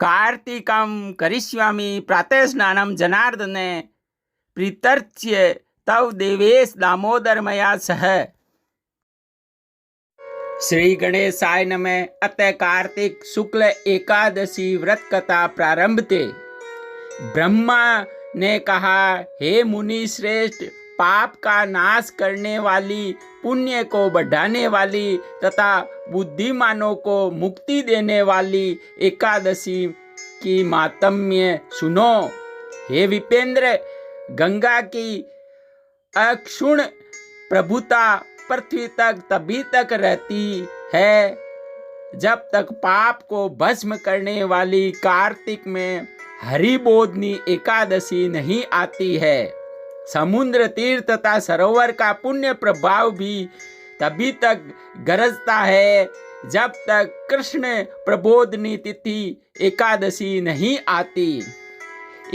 कार्तिकं करिष्यामि प्रातः स्नानं जनार्दने प्रीतर्च्य तव देवेश दामोदर मया सह। श्री गणेशाय नमः। अतः कार्तिक शुक्ल एकादशी व्रत कथा प्रारंभ थे। ब्रह्मा ने कहा, हे मुनि श्रेष्ठ, पाप का नाश करने वाली, पुण्य को बढ़ाने वाली तथा बुद्धिमानों को मुक्ति देने वाली एकादशी की मातम्य सुनो। हे विपेंद्र, गंगा की अक्षुण प्रभुता पृथ्वी तक तभी तक रहती है जब तक पाप को भस्म करने वाली कार्तिक में हरिबोधनी एकादशी नहीं आती है। समुद्र तीर्थ तथा सरोवर का पुण्य प्रभाव भी तभी तक गरजता है जब तक कृष्ण प्रबोधनी तिथि एकादशी नहीं आती।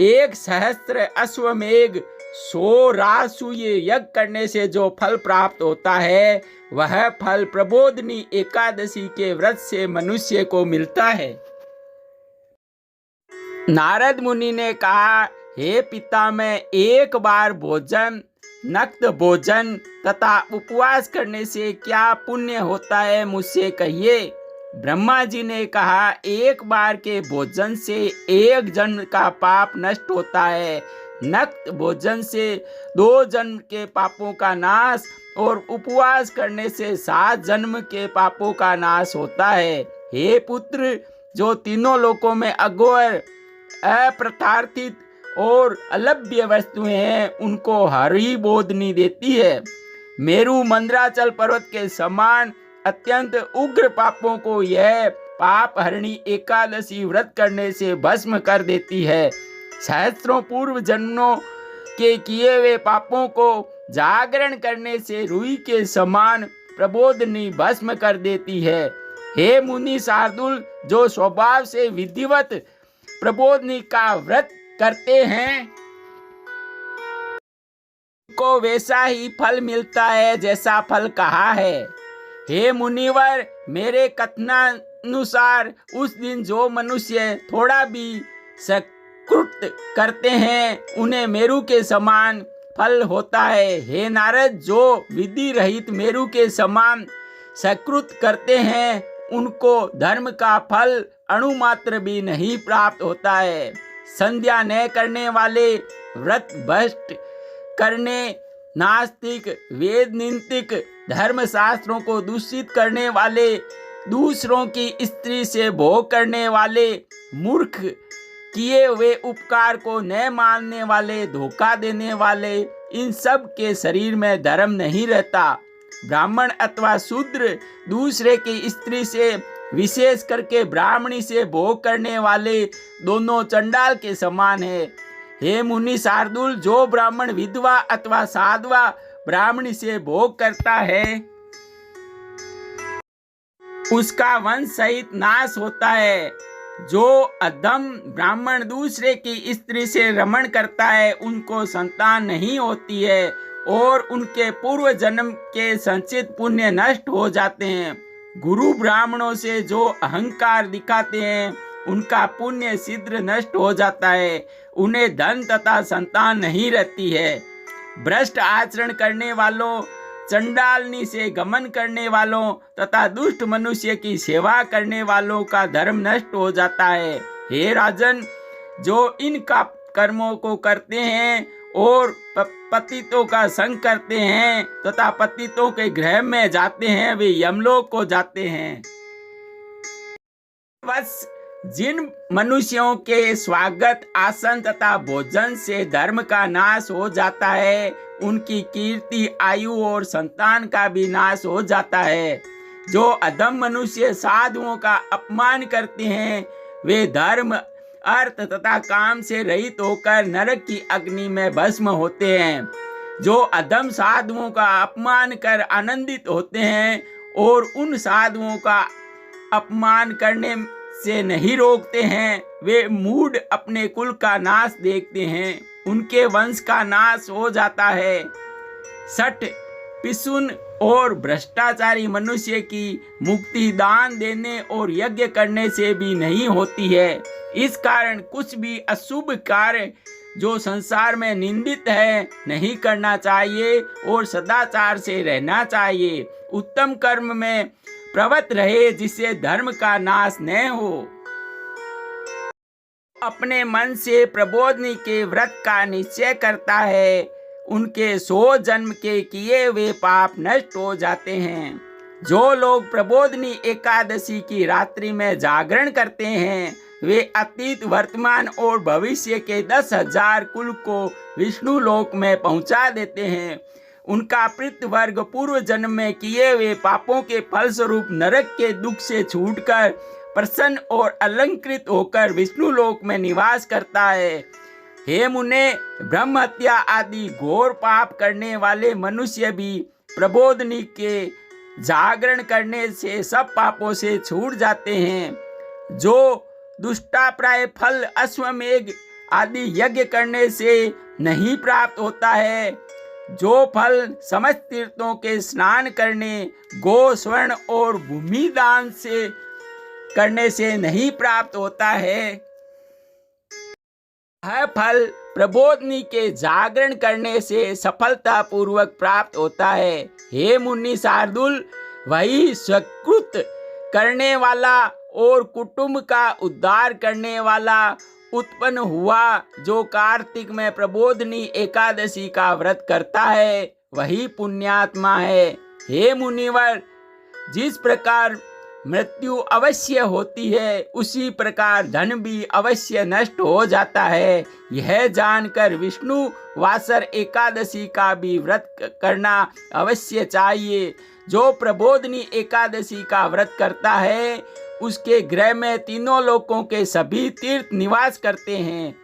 1,000 अश्वमेघ 100 रासूय यज्ञ करने से जो फल प्राप्त होता है, वह फल प्रबोधनी एकादशी के व्रत से मनुष्य को मिलता है। नारद मुनि ने कहा, हे पिता, मैं एक बार भोजन, नक्त भोजन तथा उपवास करने से क्या पुण्य होता है, मुझसे कहिए। ब्रह्मा जी ने कहा, एक बार के भोजन से 1 जन्म का पाप नष्ट होता है, नक्त भोजन से 2 जन्म के पापों का नाश और उपवास करने से 7 जन्म के पापों का नाश होता है। हे पुत्र, जो तीनों लोकों में अघोर, अप्रथार्थित और अलभ्य वस्तुएं हैं, उनको हरि बोधनी देती है। मेरु मंदराचल पर्वत के समान अत्यंत उग्र पापों को यह पाप हरणी एकादशी व्रत करने से भस्म कर देती है। सहस्त्रों पूर्व जन्मों के किए हुए पापों को जागरण करने से रुई के समान प्रबोधनी भस्म कर देती है। हे मुनि शार्दुल, जो स्वभाव से विधिवत प्रबोधनी का व्रत करते हैं, को वैसा ही फल मिलता है जैसा फल कहा है। हे मुनिवर, मेरे कथनानुसार उस दिन जो मनुष्य थोड़ा भी सकृत करते हैं, उन्हें मेरु के समान फल होता है। हे नारद, जो विधि रहित मेरु के समान सकृत करते हैं, उनको धर्म का फल अणुमात्र भी नहीं प्राप्त होता है। संध्या न करने वाले, व्रत भ्रष्ट करने, नास्तिक, वेद निंदिक, धर्म शास्त्रों को दूषित करने वाले, दूसरों की स्त्री से भोग करने वाले, मूर्ख, किए हुए उपकार को न मानने वाले, धोखा देने वाले, इन सब के शरीर में धर्म नहीं रहता। ब्राह्मण अथवा शूद्र दूसरे की स्त्री से, विशेष करके ब्राह्मणी से भोग करने वाले दोनों चंडाल के समान है। हे मुनि शार्दुल, जो ब्राह्मण विधवा अथवा साधवा ब्राह्मणी से भोग करता है, उसका वंश सहित नाश होता है। जो अधम ब्राह्मण दूसरे की स्त्री से रमण करता है, उनको संतान नहीं होती है और उनके पूर्व जन्म के संचित पुण्य नष्ट हो जाते हैं। गुरु ब्राह्मणों से जो अहंकार दिखाते हैं, उनका पुण्य शीघ्र नष्ट हो जाता है, उन्हें धन तथा संतान नहीं रहती है। भ्रष्ट आचरण करने वालों, चंडालनी से गमन करने वालों तथा दुष्ट मनुष्य की सेवा करने वालों का धर्म नष्ट हो जाता है। हे राजन, जो इन कर्मों को करते हैं और पतितों का संग करते हैं तथा पतितों के गृह में जाते हैं, वे यमलोक को जाते हैं। बस जिन मनुष्यों के स्वागत, आसन तथा भोजन से धर्म का नाश हो जाता है, उनकी कीर्ति, आयु और संतान का भी नाश हो जाता है। जो अधम मनुष्य साधुओं का अपमान करते हैं, वे धर्म, अर्थ तथा काम से रहित होकर नरक की अग्नि में भस्म होते हैं। जो अधम साधुओं का अपमान कर आनंदित होते हैं और उन साधुओं का अपमान करने से नहीं रोकते हैं, वे मूढ़ अपने कुल का नाश देखते हैं, उनके वंश का नाश हो जाता है। सठ, पिशुन और भ्रष्टाचारी मनुष्य की मुक्ति दान देने और यज्ञ करने से भी नहीं होती है। इस कारण कुछ भी अशुभ कार्य जो संसार में निंदित है नहीं करना चाहिए और सदाचार से रहना चाहिए। उत्तम कर्म में प्रवृत्त रहे जिससे धर्म का नाश न हो। अपने मन से प्रबोधिनी के व्रत का निश्चय करता है, उनके 100 जन्म के किए हुए पाप नष्ट हो जाते हैं। जो लोग प्रबोधिनी एकादशी की रात्रि में जागरण करते हैं वे अतीत, वर्तमान और भविष्य के 10,000 कुल को विष्णु लोक में पहुंचा देते हैं। उनका पितृ वर्ग पूर्व जन्म में किए हुए पापों के फलस्वरूप नरक के दुख से छूटकर प्रसन्न और अलंकृत होकर विष्णु लोक में निवास करता है। हे मुने, ब्रह्म हत्या आदि घोर पाप करने वाले मनुष्य भी प्रबोधिनी के जागरण करने से सब पापों से छूट जाते हैं। जो दुष्टाप्राय फल अश्वमेघ आदि यज्ञ करने से नहीं प्राप्त होता है, जो फल समस्त तीर्थों के स्नान करने, गो, स्वर्ण और भूमि दान से करने से नहीं प्राप्त होता है, यह फल प्रबोधिनी के जागरण करने से सफलता पूर्वक प्राप्त होता है। हे मुनि शार्दुल, वही सकृत करने वाला और कुटुंब का उद्धार करने वाला उत्पन्न हुआ जो कार्तिक में प्रबोधिनी एकादशी का व्रत करता है, वही पुण्यात्मा है। हे मुनिवर, जिस प्रकार मृत्यु अवश्य होती है उसी प्रकार धन भी अवश्य नष्ट हो जाता है। यह जानकर विष्णु वासर एकादशी का भी व्रत करना अवश्य चाहिए। जो प्रबोधिनी एकादशी का व्रत करता है उसके गृह में तीनों लोकों के सभी तीर्थ निवास करते हैं।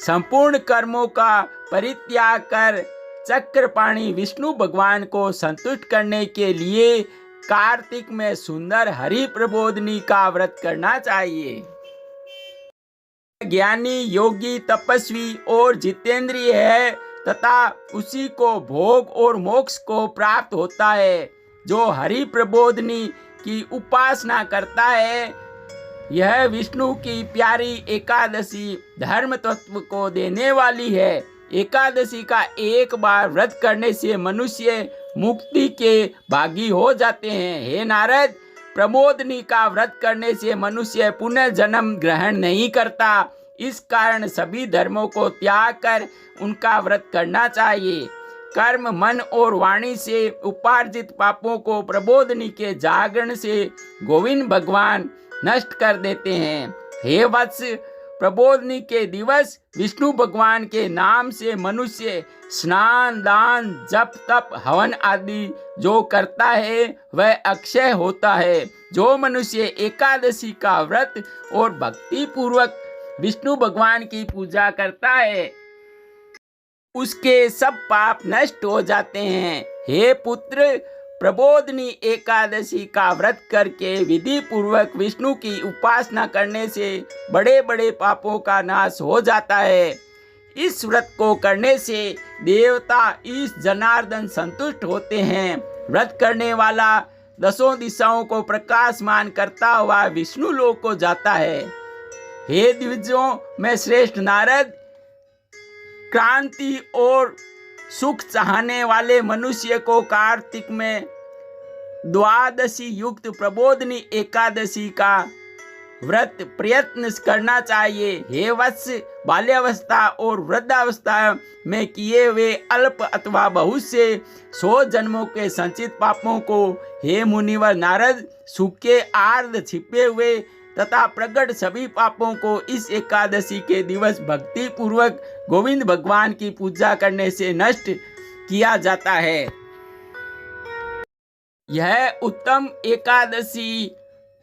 संपूर्ण कर्मों का परित्याग कर चक्रपाणी विष्णु भगवान को संतुष्ट करने के लिए कार्तिक में सुंदर हरि प्रबोधिनी का व्रत करना चाहिए। ज्ञानी, योगी, तपस्वी और जितेंद्रिय है तथा उसी को भोग और मोक्ष को प्राप्त होता है। जो हरि प्रबोधिनी की उपासना करता है, यह विष्णु की प्यारी एकादशी धर्म तत्व को देने वाली है। एकादशी का एक बार व्रत करने से मनुष्य मुक्ति के भागी हो जाते हैं। हे नारद, प्रबोधिनी का व्रत करने से मनुष्य पुनः जन्म ग्रहण नहीं करता। इस कारण सभी धर्मों को त्याग कर उनका व्रत करना चाहिए। कर्म, मन और वाणी से उपार्जित पापों को प्रबोधिनी के जागरण से गोविंद भगवान नष्ट कर देते हैं। हे वत्स, प्रबोधिनी के दिवस विष्णु भगवान के नाम से मनुष्य स्नान, दान, जप, तप, हवन आदि जो करता है वह अक्षय होता है। जो मनुष्य एकादशी का व्रत और भक्ति पूर्वक विष्णु भगवान की पूजा करता है उसके सब पाप नष्ट हो जाते हैं। हे पुत्र, प्रबोधिनी एकादशी का व्रत करके विधि पूर्वक विष्णु की उपासना करने से बड़े बड़े पापों का नाश हो जाता है। इस व्रत को करने से देवता ईश जनार्दन संतुष्ट होते हैं। व्रत करने वाला 10 दिशाओं को प्रकाशमान करता हुआ विष्णु लोक को जाता है। हे द्विजों में श्रेष्ठ नारद, क्रांति और सुख चाहने वाले मनुष्य को कार्तिक में द्वादशी युक्त प्रबोधिनी एकादशी का व्रत प्रयत्न करना चाहिए। हे वत्स, बाल्यावस्था और वृद्धावस्था में किए हुए अल्प अथवा बहुत से 100 जन्मों के संचित पापों को हे मुनिवर नारद, सूखे, आर्द्र, छिपे हुए तथा प्रकट सभी पापों को इस एकादशी के दिवस भक्ति पूर्वक गोविंद भगवान की पूजा करने से नष्ट किया जाता है। यह उत्तम एकादशी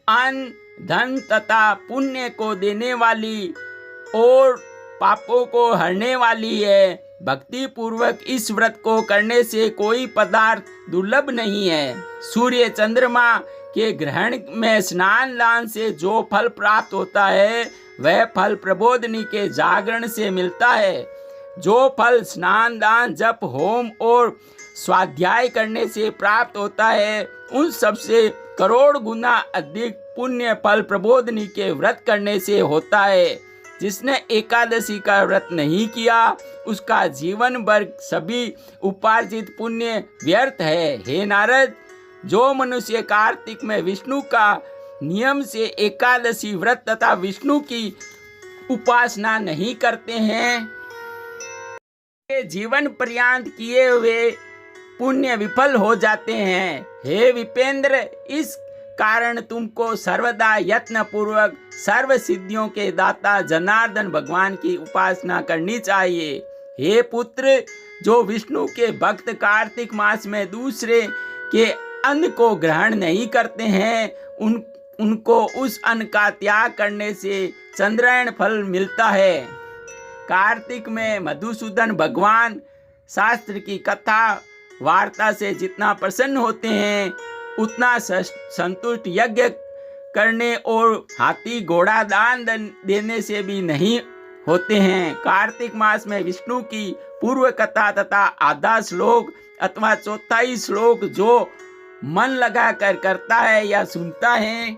अन्न, धन तथा पुण्य को देने वाली और पापों को हरने वाली है। भक्ति पूर्वक इस व्रत को करने से कोई पदार्थ दुर्लभ नहीं है। सूर्य, चंद्रमा के ग्रहण में स्नान दान से जो फल प्राप्त होता है वह फल प्रबोधिनी के जागरण से मिलता है। जो फल स्नान दान, जप, होम और स्वाध्याय करने से प्राप्त होता है उन सबसे करोड़ गुना अधिक पुण्य फल प्रबोधनी के व्रत करने से होता है। जिसने एकादशी का व्रत नहीं किया उसका जीवन भर सभी उपार्जित पुण्य व्यर्थ है। हे नारद, जो मनुष्य कार्तिक में विष्णु का नियम से एकादशी व्रत तथा विष्णु की उपासना नहीं करते हैं, जीवन पर्यंत किए हुए पुण्य विफल हो जाते हैं। हे विपेंद्र, इस कारण तुमको सर्वदा यत्न पूर्वक सर्व सिद्धियों के दाता जनार्दन भगवान की उपासना करनी चाहिए। हे पुत्र, जो विष्णु के भक्त कार्तिक मास में दूसरे के अन्न को ग्रहण नहीं करते हैं, उनको उस अन्न का त्याग करने से चंद्रायण फल मिलता है। कार्तिक में मधुसूदन भगवान शास्त्र की कथा वार्ता से जितना प्रसन्न होते हैं उतना संतुष्ट यज्ञ करने और हाथी घोड़ा दान देने से भी नहीं होते हैं। कार्तिक मास में विष्णु की पूर्व कथा तथा आधा श्लोक अथवा चौथाई श्लोक जो मन लगाकर करता है या सुनता है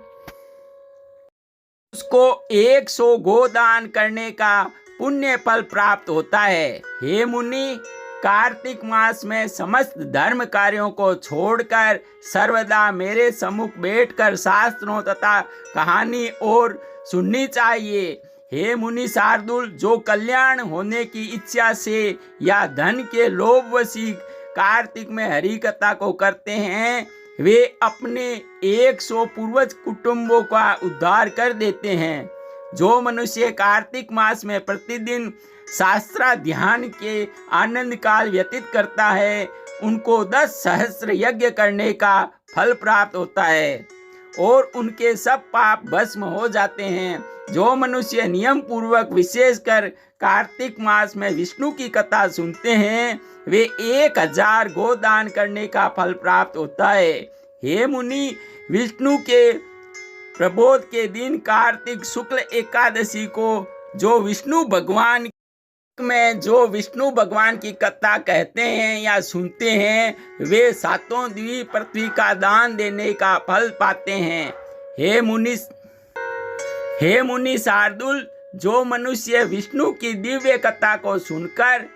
उसको 100 गोदान करने का पुण्य फल प्राप्त होता है। हे मुनि, कार्तिक मास में समस्त धर्म कार्यों को छोड़कर सर्वदा मेरे सम्मुख बैठकर शास्त्रों तथा कहानी और सुननी चाहिए। हे मुनि शार्दुल, जो कल्याण होने की इच्छा से या धन के लोभवशी कार्तिक में हरि कथा को करते हैं, वे अपने 100 पूर्वज कुटुंबों का उद्धार कर देते हैं। जो मनुष्य कार्तिक मास में प्रतिदिन शास्त्राध्ययन के आनंद काल व्यतीत करता है, उनको 10 सहस्त्र यज्ञ करने का फल प्राप्त होता है और उनके सब पाप भस्म हो जाते हैं। जो मनुष्य नियम पूर्वक विशेषकर कार्तिक मास में विष्णु की कथा सुनते हैं, वे 1000 गोदान करने का फल प्राप्त होता है। हे मुनि, विष्णु के प्रबोध के दिन कार्तिक शुक्ल एकादशी को जो विष्णु भगवान की कथा कहते हैं या सुनते हैं, वे 7 द्वीप पृथ्वी का दान देने का फल पाते हैं। हे मुनि शार्दुल, जो मनुष्य विष्णु की दिव्य कथा को सुनकर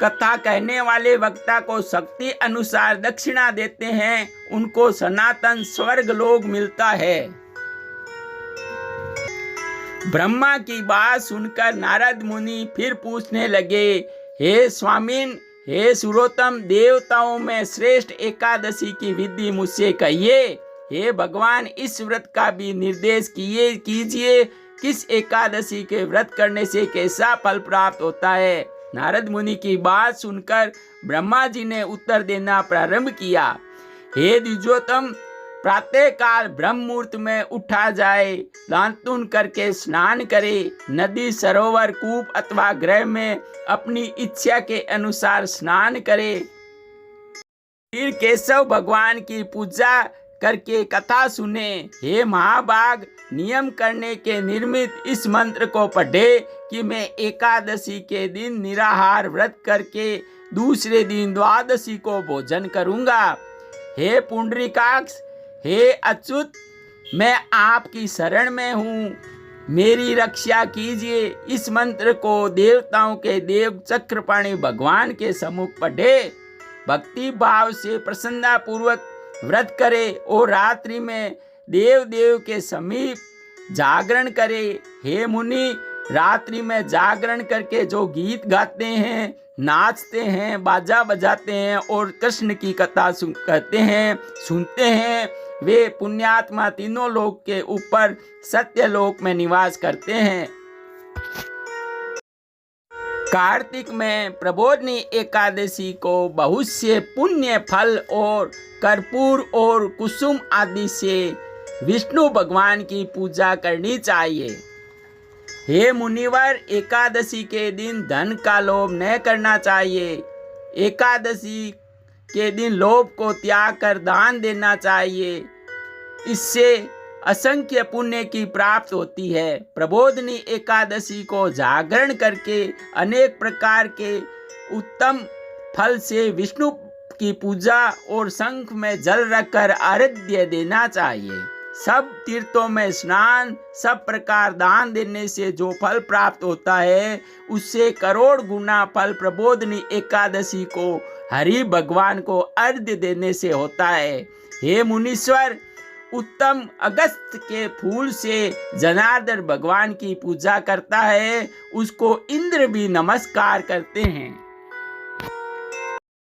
कथा कहने वाले वक्ता को शक्ति अनुसार दक्षिणा देते हैं, उनको सनातन स्वर्ग लोक मिलता है। ब्रह्मा की बात सुनकर नारद मुनि फिर पूछने लगे, हे स्वामिन, हे सुरोत्तम, देवताओं में श्रेष्ठ एकादशी की विधि मुझसे कहिए। हे भगवान, इस व्रत का भी निर्देश कीजिए। किस एकादशी के व्रत करने से कैसा फल प्राप्त होता है? नारद मुनि की बात सुनकर ब्रह्मा जी ने उत्तर देना प्रारंभ किया। हे द्विजोत्तम, प्रातः काल ब्रह्म मुहूर्त में उठा जाए, दांतुन करके स्नान करे, नदी सरोवर कूप अथवा गृह में अपनी इच्छा के अनुसार स्नान करे, फिर केशव भगवान की पूजा करके कथा सुने। हे महाभाग, नियम करने के निर्मित इस मंत्र को पढ़े कि मैं एकादशी के दिन निराहार व्रत करके दूसरे दिन द्वादशी को भोजन करूंगा। हे पुंडरीकाक्ष, हे अच्युत, मैं आपकी शरण में हूँ, मेरी रक्षा कीजिए। इस मंत्र को देवताओं के देव चक्रपाणी भगवान के सम्मुख पढ़े, भक्ति भाव से प्रसन्नता पूर्वक व्रत करे और रात्रि में देव के समीप जागरण करे। हे मुनि, रात्रि में जागरण करके जो गीत गाते हैं, नाचते हैं, बाजा बजाते हैं और कृष्ण की कथा कहते हैं, सुनते हैं, वे पुण्यात्मा तीनों लोक के ऊपर सत्य लोक में निवास करते हैं। कार्तिक में प्रबोधनी एकादशी को बहुत से पुण्य फल और कर्पूर और कुसुम आदि से विष्णु भगवान की पूजा करनी चाहिए। हे मुनिवर, एकादशी के दिन धन का लोभ न करना चाहिए। एकादशी के दिन लोभ को त्याग कर दान देना चाहिए, इससे असंख्य पुण्य की प्राप्ति होती है। प्रबोधनी एकादशी को जागरण करके अनेक प्रकार के उत्तम फल से विष्णु की पूजा और शंख में जल रखकर अर्घ्य देना चाहिए। सब तीर्थों में स्नान, सब प्रकार दान देने से जो फल प्राप्त होता है उससे करोड़ गुना फल प्रबोधनी एकादशी को हरि भगवान को अर्घ्य देने से होता है। हे मुनीश्वर, उत्तम अगस्त के फूल से जनार्दन भगवान की पूजा करता है, उसको इंद्र भी नमस्कार करते हैं।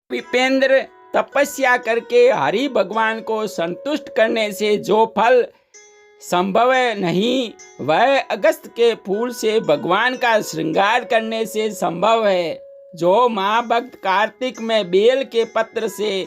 विपेंद्र, तपस्या करके हरि भगवान को संतुष्ट करने से जो फल संभव नहीं वह अगस्त के फूल से भगवान का श्रृंगार करने से संभव है। जो महाभक्त कार्तिक में बेल के पत्र से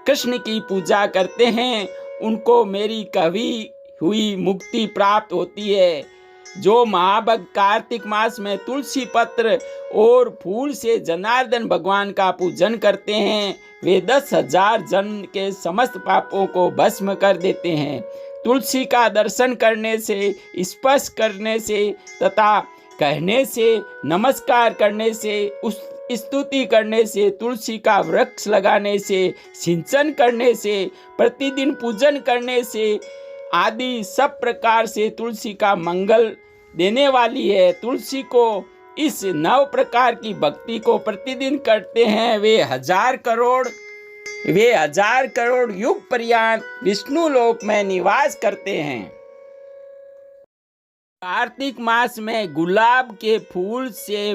कृष्ण की पूजा करते हैं उनको मेरी कही हुई मुक्ति प्राप्त होती है। जो महाभक्त कार्तिक मास में तुलसी पत्र और फूल से जनार्दन भगवान का पूजन करते हैं वे 10,000 जन्म के समस्त पापों को भस्म कर देते हैं। तुलसी का दर्शन करने से, स्पर्श करने से तथा कहने से, नमस्कार करने से, उस स्तुति करने से, तुलसी का वृक्ष लगाने से, सिंचन करने से, प्रतिदिन पूजन करने से आदि सब प्रकार से तुलसी का मंगल देने वाली है। तुलसी को इस 9 प्रकार की भक्ति को प्रतिदिन करते हैं वे हजार करोड़ युग पर्यंत विष्णु लोक में निवास करते हैं। कार्तिक मास में गुलाब के फूल से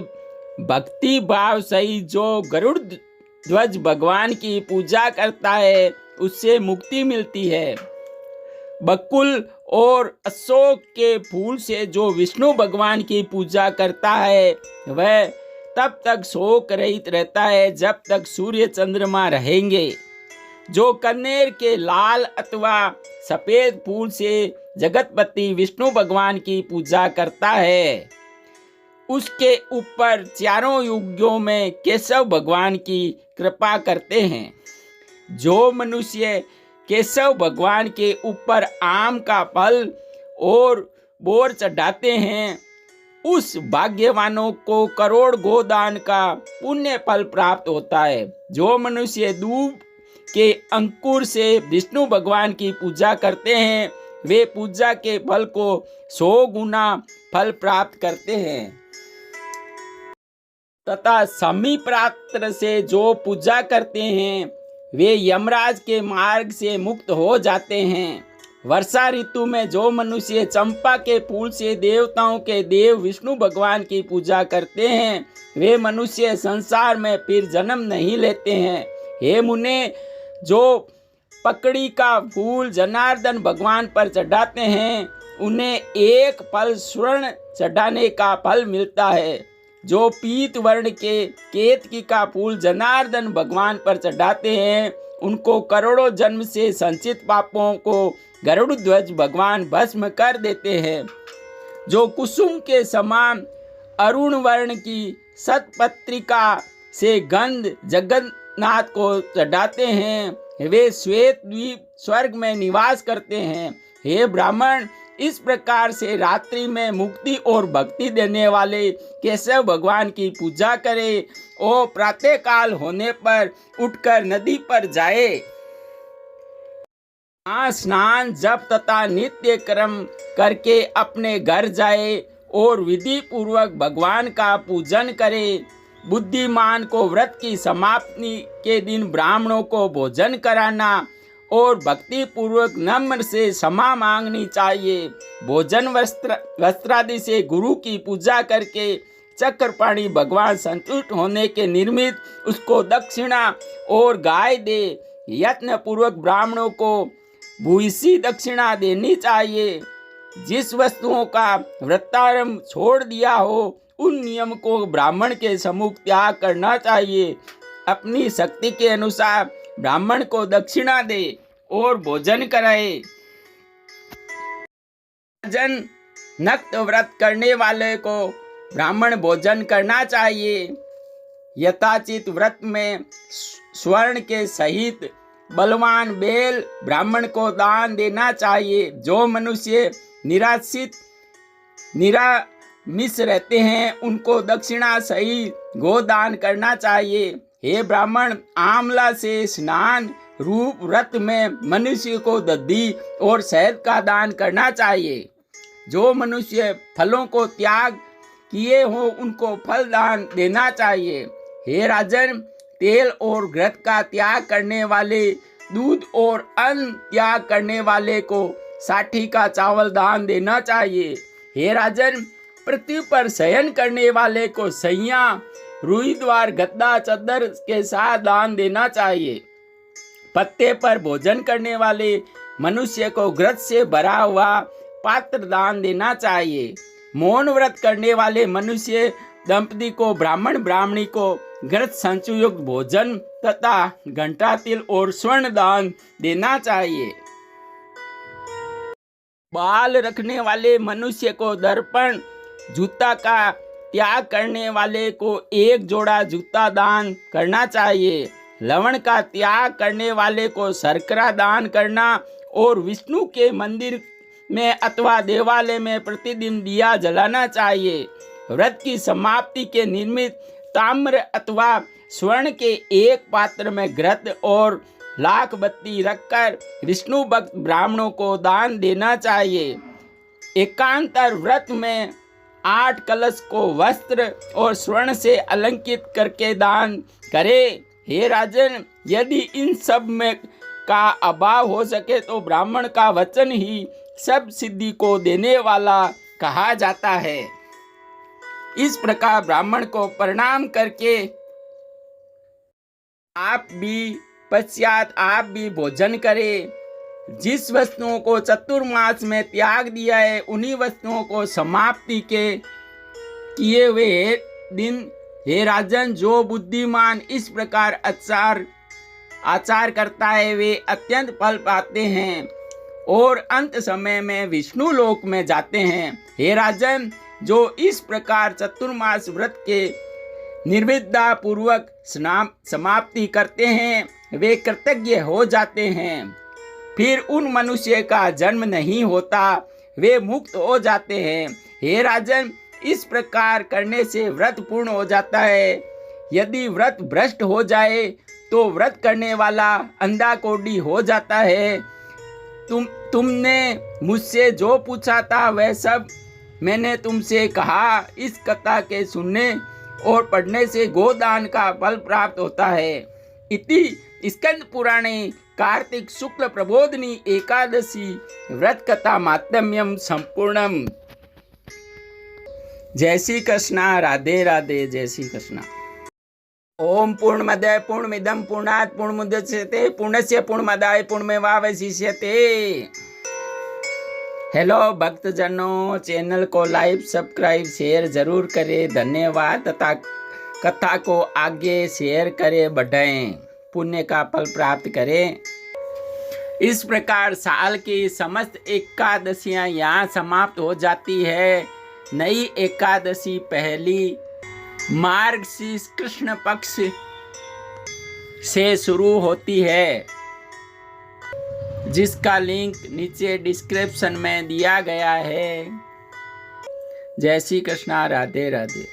भक्ति भाव सहित जो गरुड़ ध्वज भगवान की पूजा करता है उससे मुक्ति मिलती है। बकुल और अशोक के फूल से जो विष्णु भगवान की पूजा करता है वह तब तक शोक रहित रहता है जब तक सूर्य चंद्रमा रहेंगे। जो कनेर के लाल अथवा सफेद फूल से जगतपति विष्णु भगवान की पूजा करता है उसके ऊपर चारों युगों में केशव भगवान की कृपा करते हैं। जो मनुष्य केशव भगवान के ऊपर आम का फल और बोर चढ़ाते हैं उस भाग्यवानों को करोड़ गोदान का पुण्य फल प्राप्त होता है। जो मनुष्य दूब के अंकुर से विष्णु भगवान की पूजा करते हैं वे पूजा के फल को 100 गुना फल प्राप्त करते हैं। तथा समी पात्र से जो पूजा करते हैं वे यमराज के मार्ग से मुक्त हो जाते हैं। वर्षा ऋतु में जो मनुष्य चंपा के फूल से देवताओं के देव विष्णु भगवान की पूजा करते हैं वे मनुष्य संसार में फिर जन्म नहीं लेते हैं। हे मुने, जो पकड़ी का फूल जनार्दन भगवान पर चढ़ाते हैं उन्हें एक फल स्वर्ण चढ़ाने का फल मिलता है। जो पीत वर्ण के केतकी का फूल जनार्दन भगवान पर चढ़ाते हैं उनको करोड़ों जन्म से संचित पापों को गरुड़ ध्वज भगवान भस्म कर देते हैं। जो कुसुम के समान अरुण वर्ण की शतपत्रिका से गंध जगन्नाथ को चढ़ाते हैं वे श्वेत द्वीप स्वर्ग में निवास करते हैं। हे ब्राह्मण, इस प्रकार से रात्रि में मुक्ति और भक्ति देने वाले केशव भगवान की पूजा करे और प्रातः काल होने पर उठकर नदी पर जाए, स्नान जप तथा नित्य कर्म करके अपने घर जाए और विधि पूर्वक भगवान का पूजन करे। बुद्धिमान को व्रत की समाप्ति के दिन ब्राह्मणों को भोजन कराना और भक्ति पूर्वक नम्र से क्षमा मांगनी चाहिए। भोजन वस्त्रादि से गुरु की पूजा करके चक्रपाणी भगवान संतुष्ट होने के निर्मित उसको दक्षिणा और गाय दे। यत्न पूर्वक ब्राह्मणों को भूयसी दक्षिणा देनी चाहिए। जिस वस्तुओं का व्रतारंभ छोड़ दिया हो उन नियम को ब्राह्मण के सम्मुख त्याग करना चाहिए। अपनी शक्ति के अनुसार ब्राह्मण को दक्षिणा दे और भोजन कराए। नक्त व्रत करने वाले को ब्राह्मण भोजन करना चाहिए। यथाचित व्रत में स्वर्ण के सहित बलवान बेल ब्राह्मण को दान देना चाहिए। जो मनुष्य निरामिष रहते हैं उनको दक्षिणा सहित गोदान करना चाहिए। हे ब्राह्मण, आंवला से स्नान रूप व्रत में मनुष्य को दही और शहद का दान करना चाहिए। जो मनुष्य फलों को त्याग किए हो उनको फल दान देना चाहिए। हे राजन, तेल और घृत का त्याग करने वाले, दूध और अन्न त्याग करने वाले को साठी का चावल दान देना चाहिए। हे राजन, पृथ्वी पर शयन करने वाले को सैया, रुई द्वार, गद्दा, चद्दर के साथ दान देना चाहिए। पत्ते पर भोजन करने वाले मनुष्य को घृत से भरा हुआ पात्र दान देना चाहिए। मौन व्रत करने वाले मनुष्य दंपति को, ब्राह्मण ब्राह्मणी को घृत संयुक्त भोजन तथा घंटा, तिल और स्वर्ण दान देना चाहिए। बाल रखने वाले मनुष्य को दर्पण, जूता का त्याग करने वाले को एक जोड़ा जूता दान करना चाहिए। लवण का त्याग करने वाले को शर्करा दान करना और विष्णु के मंदिर में अथवा देवालय में प्रतिदिन दिया जलाना चाहिए। व्रत की समाप्ति के निमित्त ताम्र अथवा स्वर्ण के एक पात्र में घृत और लाख बत्ती रखकर विष्णु भक्त ब्राह्मणों को दान देना चाहिए। एकांतर व्रत में 8 कलश को वस्त्र और स्वर्ण से अलंकृत करके दान करें। हे राजन, यदि इन सब में का अभाव हो सके तो ब्राह्मण का वचन ही सब सिद्धि को देने वाला कहा जाता है। इस प्रकार ब्राह्मण को प्रणाम करके आप भी भोजन करें। जिस वस्तुओं को चतुर्मास में त्याग दिया है उन्हीं वस्तुओं को समाप्ति के किए हुए दिन, हे राजन, जो बुद्धिमान इस प्रकार आचार करता है वे अत्यंत फल पाते हैं और अंत समय में विष्णु लोक में जाते हैं। हे राजन, जो इस प्रकार चतुर्मास व्रत के निर्विद्या पूर्वक समाप्ति करते हैं वे कृतज्ञ हो जाते हैं। फिर उन मनुष्य का जन्म नहीं होता, वे मुक्त हो जाते हैं। हे राजन, इस प्रकार करने से व्रत पूर्ण हो जाता है। यदि व्रत भ्रष्ट हो जाए तो व्रत करने वाला अंधा कोढ़ी हो जाता है। तुमने मुझसे जो पूछा था वह सब मैंने तुमसे कहा। इस कथा के सुनने और पढ़ने से गोदान का फल प्राप्त होता है। इति स्कंद पुराणे कार्तिक शुक्ल प्रबोधिनी एकादशी व्रत कथा मातम्यम संपूर्णम। जय श्री कृष्णा। राधे राधे। जय श्री कृष्णा। ओम पूर्णमदः पूर्णमिदं पूर्णात् पूर्णमुदच्यते पूर्णस्य पूर्णमादाय पूर्णमेवावशिष्यते। हेलो भक्तजनों, चैनल को लाइक, सब्सक्राइब, शेयर जरूर करें। धन्यवाद। तथा कथा को आगे शेयर करें, बढ़ाएं, पुण्य का फल प्राप्त करें। इस प्रकार साल की समस्त एकादशियां यहाँ समाप्त हो जाती है। नई एकादशी पहली मार्गशीर्ष कृष्ण पक्ष से शुरू होती है, जिसका लिंक नीचे डिस्क्रिप्शन में दिया गया है। जय श्री कृष्णा। राधे राधे।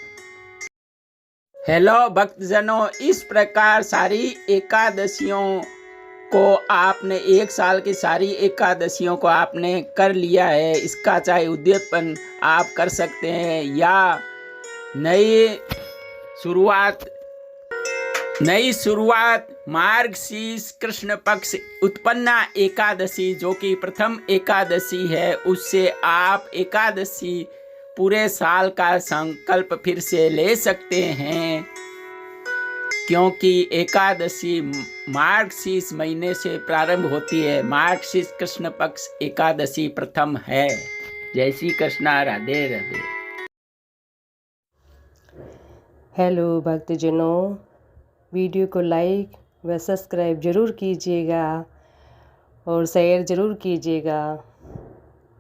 हेलो भक्तजनों, इस प्रकार सारी एकादशियों को आपने, एक साल की सारी एकादशियों को आपने कर लिया है। इसका चाहे उद्यापन आप कर सकते हैं या नई शुरुआत मार्गशीर्ष कृष्ण पक्ष उत्पन्ना एकादशी जो कि प्रथम एकादशी है, उससे आप एकादशी पूरे साल का संकल्प फिर से ले सकते हैं, क्योंकि एकादशी मार्गशीर्ष महीने से प्रारंभ होती है। मार्गशीर्ष कृष्ण पक्ष एकादशी प्रथम है। जय श्री कृष्णा। राधे राधे। हेलो भक्तजनों, वीडियो को लाइक व सब्सक्राइब ज़रूर कीजिएगा और शेयर ज़रूर कीजिएगा।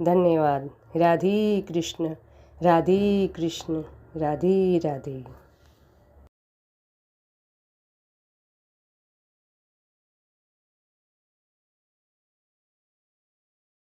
धन्यवाद। राधे कृष्ण। राधे कृष्ण। राधे राधे।